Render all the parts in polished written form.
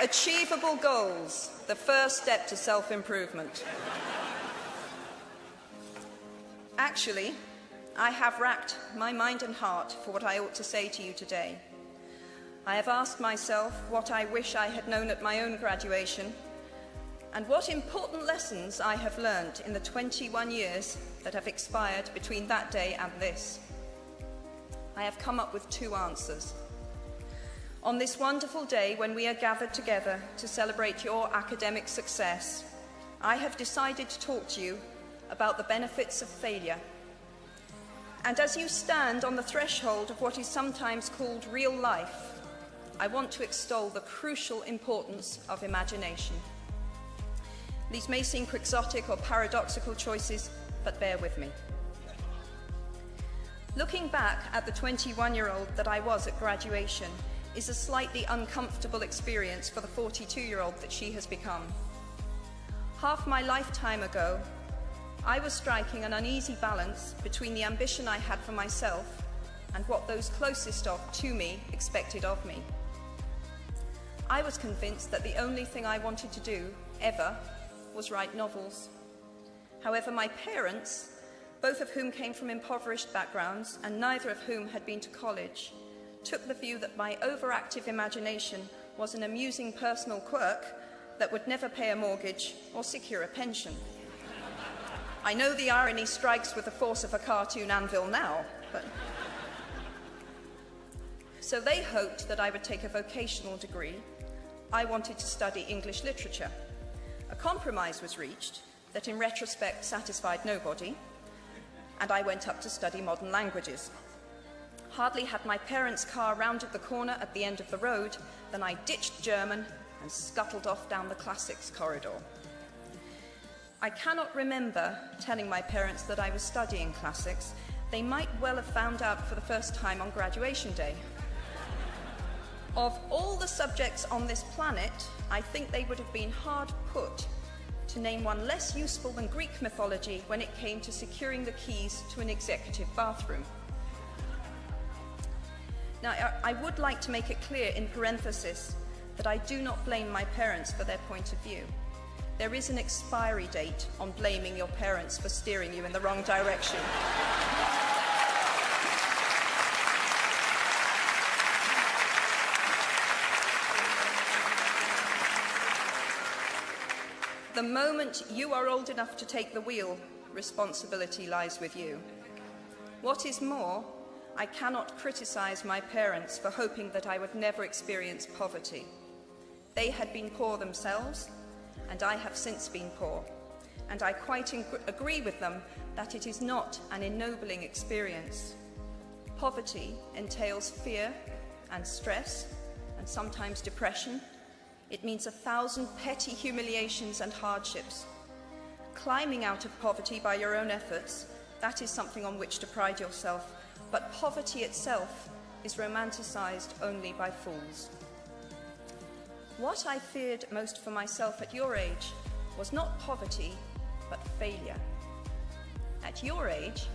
Achievable goals, the first step to self-improvement. Actually, I have racked my mind and heart for what I ought to say to you today. I have asked myself what I wish I had known at my own graduation, and what important lessons I have learned in the 21 years that have expired between that day and this. I have come up with two answers. On this wonderful day when we are gathered together to celebrate your academic success, I have decided to talk to you about the benefits of failure. And as you stand on the threshold of what is sometimes called real life, I want to extol the crucial importance of imagination. These may seem quixotic or paradoxical choices, but bear with me. Looking back at the 21-year-old that I was at graduation is a slightly uncomfortable experience for the 42-year-old that she has become. Half my lifetime ago, I was striking an uneasy balance between the ambition I had for myself and what those closest to me expected of me. I was convinced that the only thing I wanted to do, ever, was write novels. However, my parents, both of whom came from impoverished backgrounds and neither of whom had been to college, took the view that my overactive imagination was an amusing personal quirk that would never pay a mortgage or secure a pension. I know the irony strikes with the force of a cartoon anvil now, but... So they hoped that I would take a vocational degree. I wanted to study English literature. A compromise was reached that in retrospect satisfied nobody, and I went up to study modern languages. Hardly had my parents' car rounded the corner at the end of the road than I ditched German and scuttled off down the classics corridor. I cannot remember telling my parents that I was studying classics. They might well have found out for the first time on graduation day. Of all the subjects on this planet, I think they would have been hard put to name one less useful than Greek mythology when it came to securing the keys to an executive bathroom. Now, I would like to make it clear in parenthesis that I do not blame my parents for their point of view. There is an expiry date on blaming your parents for steering you in the wrong direction. The moment you are old enough to take the wheel, responsibility lies with you. What is more, I cannot criticize my parents for hoping that I would never experience poverty. They had been poor themselves, and I have since been poor, and I quite agree with them that it is not an ennobling experience. Poverty entails fear and stress, and sometimes depression. It means 1,000 petty humiliations and hardships. Climbing out of poverty by your own efforts, that is something on which to pride yourself, but poverty itself is romanticized only by fools. What I feared most for myself at your age was not poverty, but failure. At your age,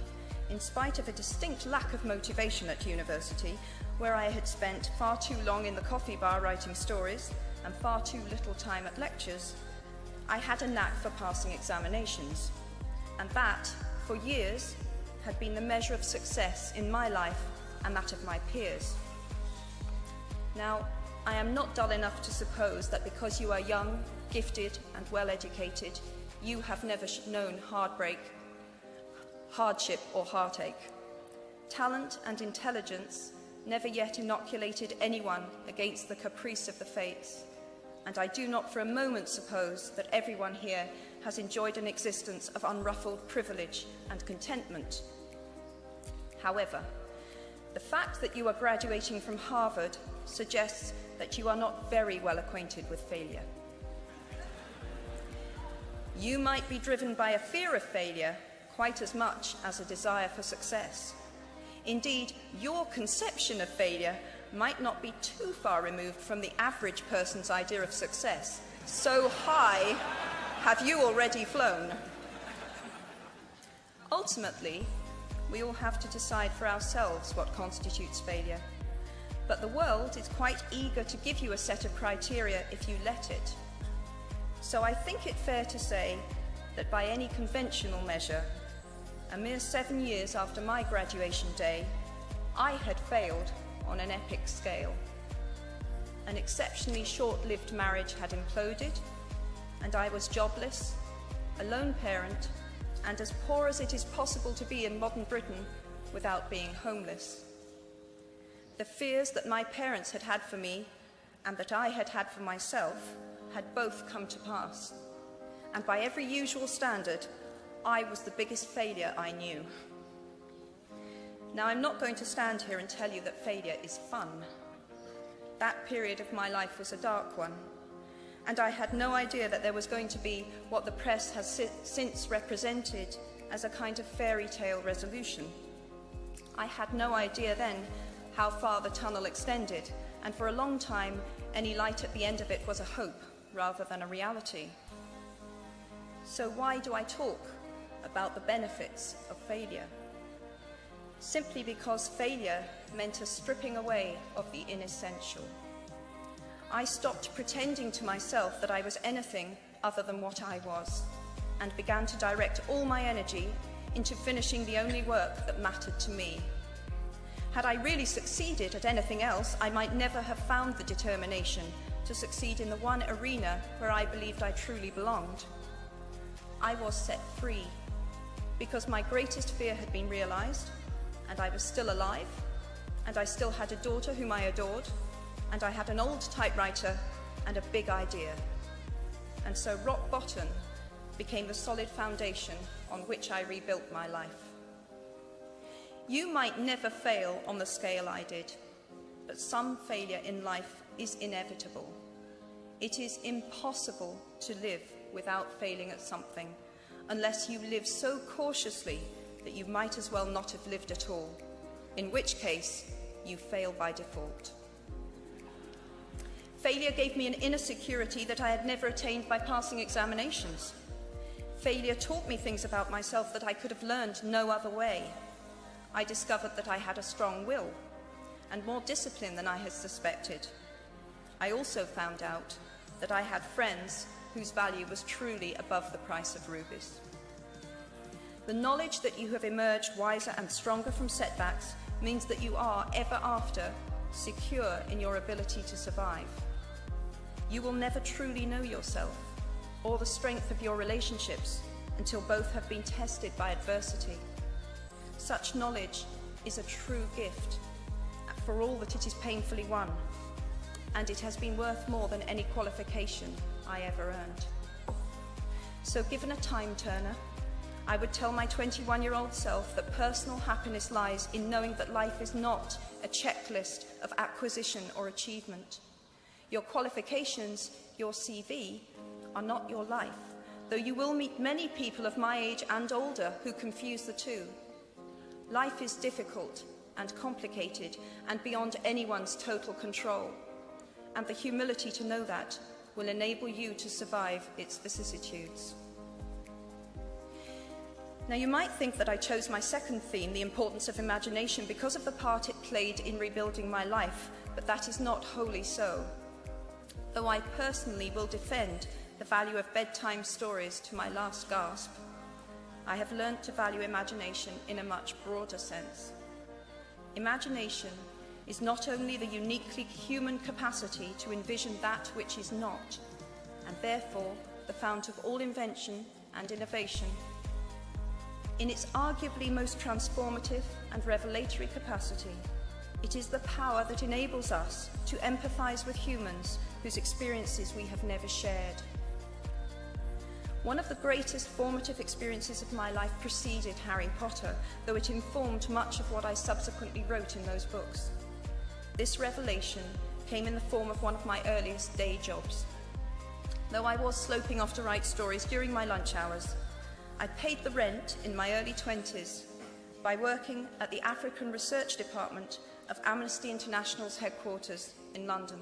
in spite of a distinct lack of motivation at university, where I had spent far too long in the coffee bar writing stories and far too little time at lectures, I had a knack for passing examinations, and that, for years, had been the measure of success in my life and that of my peers. Now, I am not dull enough to suppose that because you are young, gifted, and well-educated, you have never known heartbreak, hardship, or heartache. Talent and intelligence never yet inoculated anyone against the caprice of the fates, and I do not for a moment suppose that everyone here has enjoyed an existence of unruffled privilege and contentment. However, the fact that you are graduating from Harvard suggests that you are not very well acquainted with failure. You might be driven by a fear of failure quite as much as a desire for success. Indeed, your conception of failure might not be too far removed from the average person's idea of success. So high have you already flown. Ultimately, we all have to decide for ourselves what constitutes failure. but the world is quite eager to give you a set of criteria if you let it. So I think it fair to say that by any conventional measure, a mere 7 years after my graduation day, I had failed on an epic scale. An exceptionally short-lived marriage had imploded, and I was jobless, a lone parent, and as poor as it is possible to be in modern Britain without being homeless. The fears that my parents had had for me and that I had had for myself had both come to pass, and by every usual standard, I was the biggest failure I knew. Now, I'm not going to stand here and tell you that failure is fun. That period of my life was a dark one, and I had no idea that there was going to be what the press has since represented as a kind of fairy tale resolution. I had no idea then how far the tunnel extended, and for a long time, any light at the end of it was a hope rather than a reality. So why do I talk about the benefits of failure? Simply because failure meant a stripping away of the inessential. I stopped pretending to myself that I was anything other than what I was, and began to direct all my energy into finishing the only work that mattered to me. Had I really succeeded at anything else, I might never have found the determination to succeed in the one arena where I believed I truly belonged. I was set free because my greatest fear had been realized, and I was still alive, and I still had a daughter whom I adored, and I had an old typewriter and a big idea. And so rock bottom became the solid foundation on which I rebuilt my life. You might never fail on the scale I did, but some failure in life is inevitable. It is impossible to live without failing at something, unless you live so cautiously that you might as well not have lived at all, in which case you fail by default. Failure gave me an inner security that I had never attained by passing examinations. Failure taught me things about myself that I could have learned no other way. I discovered that I had a strong will and more discipline than I had suspected. I also found out that I had friends whose value was truly above the price of rubies. The knowledge that you have emerged wiser and stronger from setbacks means that you are, ever after, secure in your ability to survive. You will never truly know yourself or the strength of your relationships until both have been tested by adversity. Such knowledge is a true gift for all that it is painfully won, and it has been worth more than any qualification I ever earned. So given a time turner, I would tell my 21-year-old self that personal happiness lies in knowing that life is not a checklist of acquisition or achievement. Your qualifications, your CV, are not your life, though you will meet many people of my age and older who confuse the two. Life is difficult and complicated and beyond anyone's total control, and the humility to know that will enable you to survive its vicissitudes. Now, you might think that I chose my second theme, the importance of imagination, because of the part it played in rebuilding my life, but that is not wholly so. Though I personally will defend the value of bedtime stories to my last gasp, I have learnt to value imagination in a much broader sense. Imagination is not only the uniquely human capacity to envision that which is not, and therefore the fount of all invention and innovation. In its arguably most transformative and revelatory capacity, it is the power that enables us to empathise with humans whose experiences we have never shared. One of the greatest formative experiences of my life preceded Harry Potter, though it informed much of what I subsequently wrote in those books. This revelation came in the form of one of my earliest day jobs. Though I was sloping off to write stories during my lunch hours, I paid the rent in my early 20s by working at the African Research Department of Amnesty International's headquarters in London.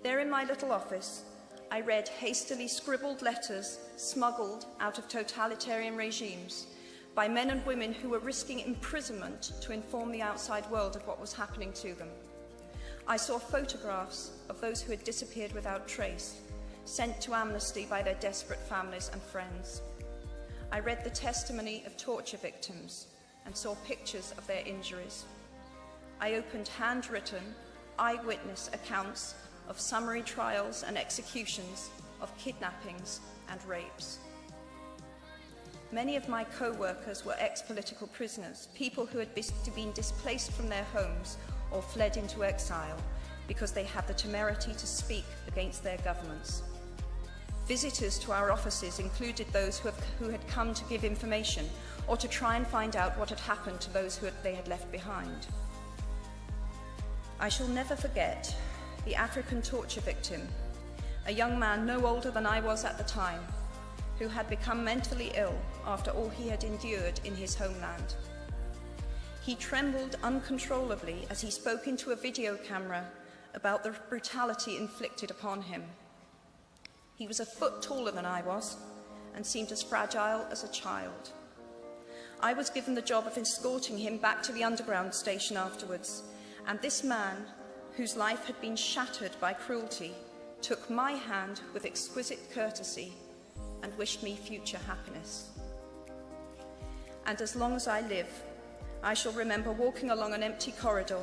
There in my little office, I read hastily scribbled letters smuggled out of totalitarian regimes, by men and women who were risking imprisonment to inform the outside world of what was happening to them. I saw photographs of those who had disappeared without trace, sent to Amnesty by their desperate families and friends. I read the testimony of torture victims and saw pictures of their injuries. I opened handwritten, eyewitness accounts of summary trials and executions, of kidnappings and rapes. Many of my co-workers were ex-political prisoners, people who had been displaced from their homes or fled into exile because they had the temerity to speak against their governments. Visitors to our offices included those who had come to give information or to try and find out what had happened to those they had left behind. I shall never forget the African torture victim, a young man no older than I was at the time, who had become mentally ill after all he had endured in his homeland. He trembled uncontrollably as he spoke into a video camera about the brutality inflicted upon him. He was a foot taller than I was and seemed as fragile as a child. I was given the job of escorting him back to the underground station afterwards, and this man, whose life had been shattered by cruelty, took my hand with exquisite courtesy and wished me future happiness. And as long as I live, I shall remember walking along an empty corridor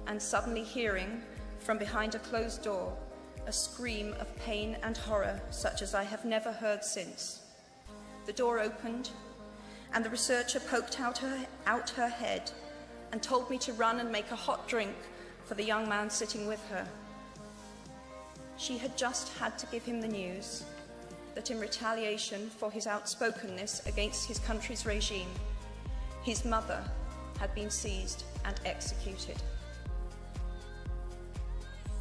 and suddenly hearing, from behind a closed door, a scream of pain and horror such as I have never heard since. The door opened, and the researcher poked out her head and told me to run and make a hot drink for the young man sitting with her. She had just had to give him the news that in retaliation for his outspokenness against his country's regime, his mother had been seized and executed.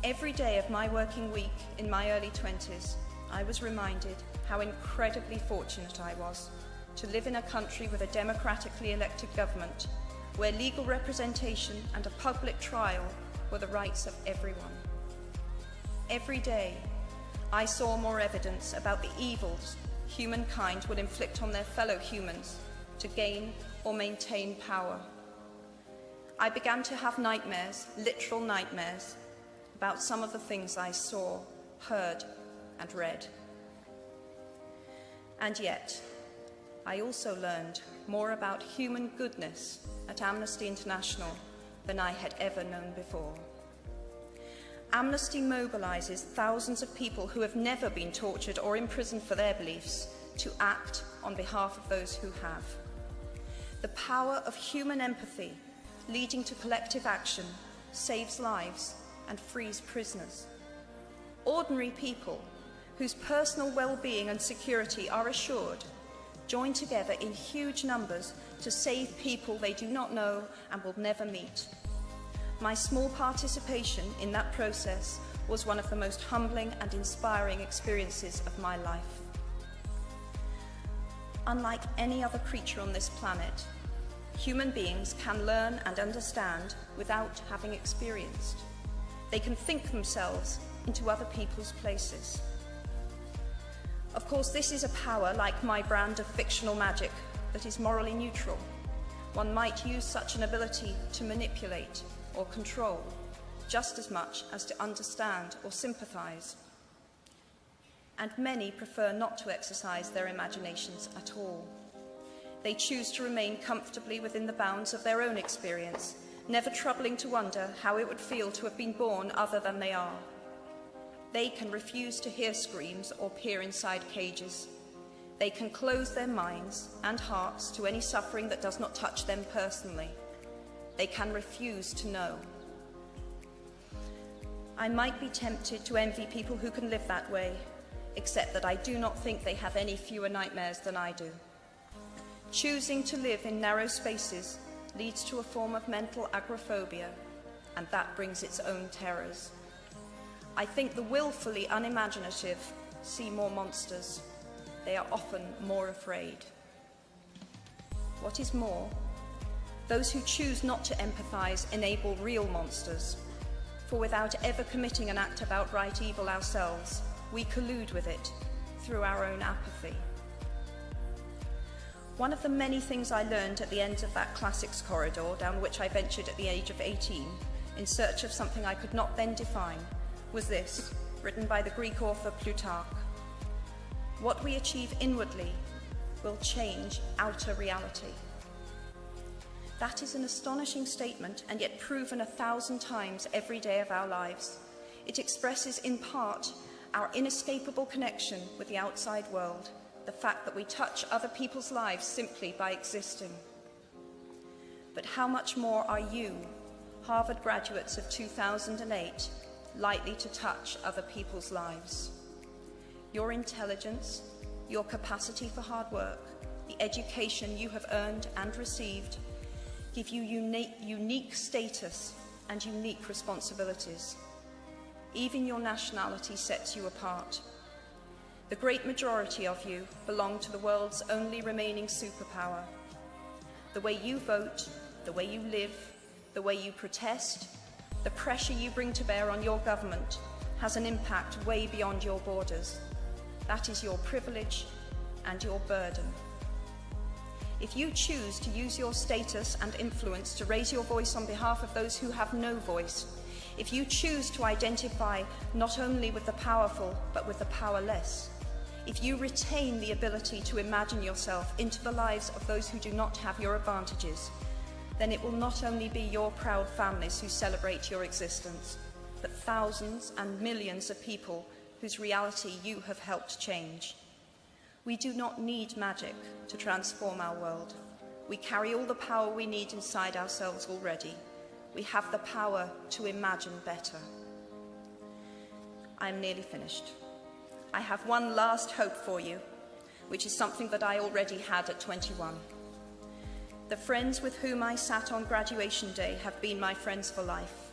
Every day of my working week in my early 20s, I was reminded how incredibly fortunate I was to live in a country with a democratically elected government, where legal representation and a public trial were the rights of everyone. Every day, I saw more evidence about the evils humankind will inflict on their fellow humans to gain or maintain power. I began to have nightmares, literal nightmares, about some of the things I saw, heard, and read. And yet, I also learned more about human goodness at Amnesty International than I had ever known before. Amnesty mobilizes thousands of people who have never been tortured or imprisoned for their beliefs to act on behalf of those who have. The power of human empathy leading to collective action saves lives and frees prisoners. Ordinary people whose personal well-being and security are assured join together in huge numbers to save people they do not know and will never meet. My small participation in that process was one of the most humbling and inspiring experiences of my life. Unlike any other creature on this planet, human beings can learn and understand without having experienced. They can think themselves into other people's places. Of course, this is a power, like my brand of fictional magic, that is morally neutral. One might use such an ability to manipulate or control just as much as to understand or sympathize. And many prefer not to exercise their imaginations at all. They choose to remain comfortably within the bounds of their own experience, never troubling to wonder how it would feel to have been born other than they are. They can refuse to hear screams or peer inside cages. They can close their minds and hearts to any suffering that does not touch them personally. They can refuse to know. I might be tempted to envy people who can live that way, except that I do not think they have any fewer nightmares than I do. Choosing to live in narrow spaces leads to a form of mental agoraphobia, and that brings its own terrors. I think the willfully unimaginative see more monsters. They are often more afraid. What is more, those who choose not to empathize enable real monsters, for without ever committing an act of outright evil ourselves, we collude with it through our own apathy. One of the many things I learned at the end of that classics corridor down which I ventured at the age of 18 in search of something I could not then define was this, written by the Greek author Plutarch. What we achieve inwardly will change outer reality. That is an astonishing statement, and yet proven 1,000 times every day of our lives. It expresses in part our inescapable connection with the outside world, the fact that we touch other people's lives simply by existing. But how much more are you, Harvard graduates of 2008, likely to touch other people's lives? Your intelligence, your capacity for hard work, the education you have earned and received give you unique status and unique responsibilities. Even your nationality sets you apart. The great majority of you belong to the world's only remaining superpower. The way you vote, the way you live, the way you protest, the pressure you bring to bear on your government has an impact way beyond your borders. That is your privilege and your burden. If you choose to use your status and influence to raise your voice on behalf of those who have no voice, if you choose to identify not only with the powerful but with the powerless, if you retain the ability to imagine yourself into the lives of those who do not have your advantages, then it will not only be your proud families who celebrate your existence, but thousands and millions of people whose reality you have helped change. We do not need magic to transform our world. We carry all the power we need inside ourselves already. We have the power to imagine better. I am nearly finished. I have one last hope for you, which is something that I already had at 21. The friends with whom I sat on graduation day have been my friends for life.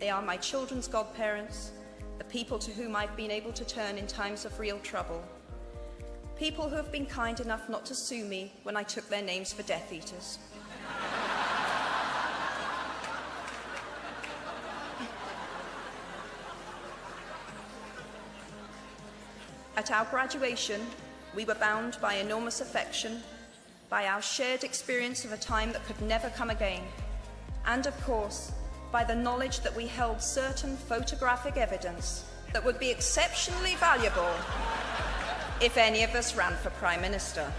They are my children's godparents, the people to whom I've been able to turn in times of real trouble, people who have been kind enough not to sue me when I took their names for Death Eaters. At our graduation, we were bound by enormous affection, by our shared experience of a time that could never come again, and of course, by the knowledge that we held certain photographic evidence that would be exceptionally valuable if any of us ran for Prime Minister.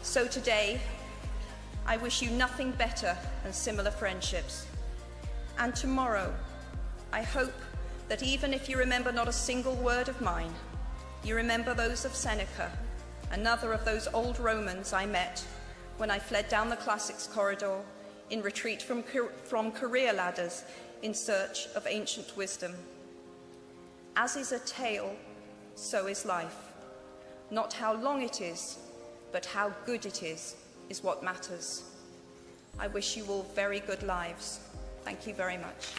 So today, I wish you nothing better than similar friendships. And tomorrow, I hope that even if you remember not a single word of mine, you remember those of Seneca, another of those old Romans I met when I fled down the classics corridor in retreat from career ladders in search of ancient wisdom. As is a tale, so is life. Not how long it is, but how good it is what matters. I wish you all very good lives. Thank you very much.